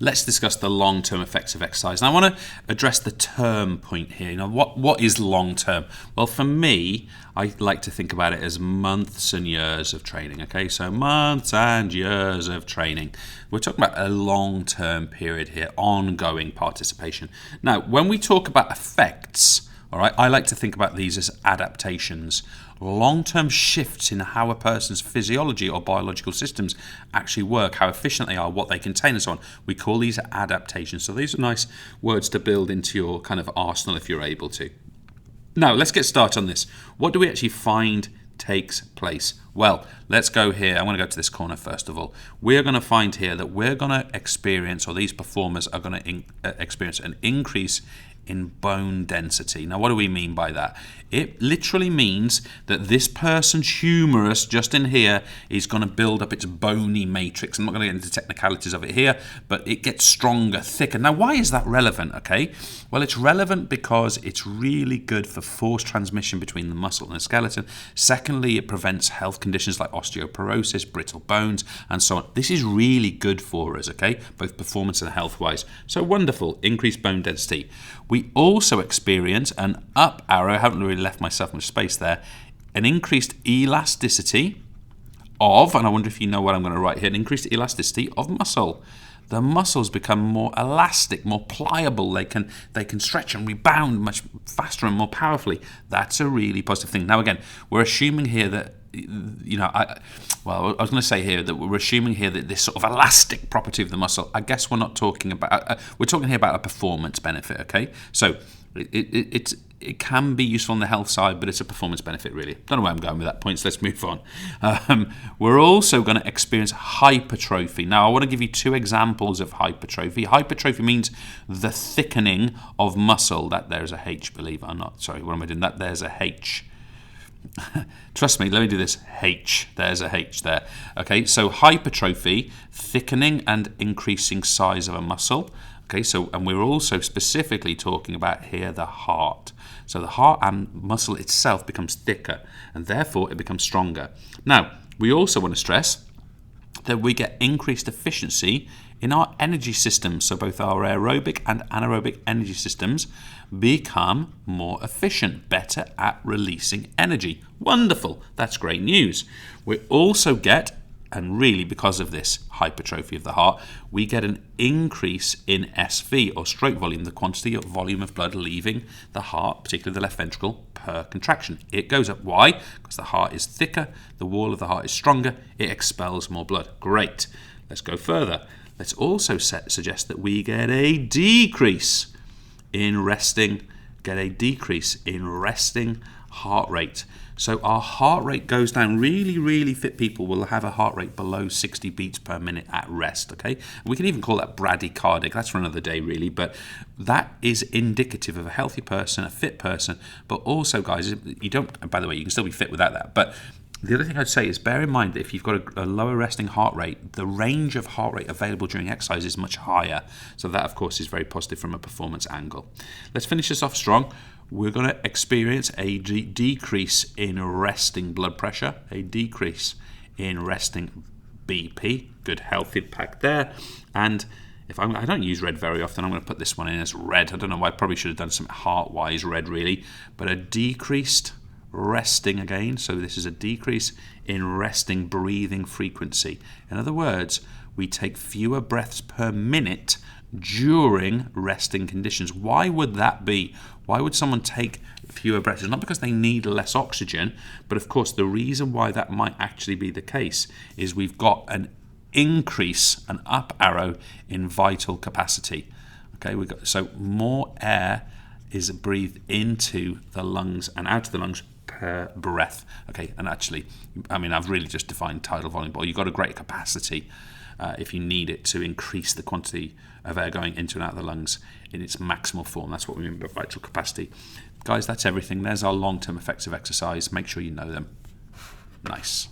Let's discuss the long-term effects of exercise. And I want to address the term point here. You know, what is long-term? Well, for me, I like to think about it as months and years of training. Okay, so months and years of training. We're talking about a long-term period here, ongoing participation. Now, when we talk about effects, all right, I like to think about these as adaptations, long-term shifts in how a person's physiology or biological systems actually work, how efficient they are, what they contain, and so on. We call these adaptations. So these are nice words to build into your kind of arsenal if you're able to. Now, let's get started on this. What do we actually find takes place? Well, let's go here. I'm going to go to this corner first of all. We're going to find here that we're going to experience, or these performers are going to experience an increase in bone density. Now, what do we mean by that? It literally means that this person's humerus just in here is going to build up its bony matrix. I'm not going to get into technicalities of it here, but it gets stronger, thicker. Now, why is that relevant? Okay, well, it's relevant because it's really good for force transmission between the muscle and the skeleton. Secondly, it prevents health conditions like osteoporosis, brittle bones, and so on. This is really good for us, okay, both performance and health-wise. So wonderful, increased bone density. We also experience an up arrow, I haven't really left myself much space there, an increased elasticity of, and I wonder if you know what I'm going to write here, an increased elasticity of muscle. The muscles become more elastic, more pliable. They can stretch and rebound much faster and more powerfully. That's a really positive thing. Now, again, we're assuming here that, you know, I was going to say here that we're assuming here that this sort of elastic property of the muscle, I guess we're not talking about, we're talking here about a performance benefit, okay? So it can be useful on the health side, but it's a performance benefit, really. Don't know where I'm going with that point, so let's move on. We're also going to experience hypertrophy. Now, I want to give you two examples of hypertrophy. Hypertrophy means the thickening of muscle. That there's a H, believe it or not. Sorry, what am I doing? That there's a H. Trust me, let me do this. H. There's a H there. Okay, so hypertrophy, thickening and increasing size of a muscle. Okay, so, and we're also specifically talking about here the heart. So the heart and muscle itself becomes thicker, and therefore it becomes stronger. Now, we also want to stress that we get increased efficiency in our energy systems. So both our aerobic and anaerobic energy systems become more efficient, better at releasing energy. Wonderful. That's great news. We also get, and really because of this hypertrophy of the heart, we get an increase in SV, or stroke volume, the quantity of volume of blood leaving the heart, particularly the left ventricle, per contraction. It goes up. Why? Because the heart is thicker, the wall of the heart is stronger, it expels more blood. Great. Let's go further. Let's also suggest that we get a decrease in resting heart rate. So our heart rate goes down. Really, really fit people will have a heart rate below 60 beats per minute at rest, okay? We can even call that bradycardic. That's for another day, really, but that is indicative of a healthy person, a fit person, but also, guys, you don't, by the way, you can still be fit without that, but the other thing I'd say is bear in mind that if you've got a lower resting heart rate, the range of heart rate available during exercise is much higher. So that, of course, is very positive from a performance angle. Let's finish this off strong. We're going to experience a decrease in resting blood pressure, a decrease in resting BP, good health impact there. And I don't use red very often, I'm going to put this one in as red. I don't know why, I probably should have done some heart-wise red, really. But a decreased resting again, so this is a decrease in resting breathing frequency. In other words, we take fewer breaths per minute during resting conditions. Why would that be? Why would someone take fewer breaths? It's not because they need less oxygen, but of course the reason why that might actually be the case is we've got an increase, an up arrow in vital capacity. Okay, so more air is breathed into the lungs and out of the lungs per breath. Okay, and actually, I mean, I've really just defined tidal volume, but you've got a great capacity if you need it to increase the quantity of air going into and out of the lungs in its maximal form. That's what we mean by vital capacity. Guys, that's everything. There's our long-term effects of exercise. Make sure you know them. Nice.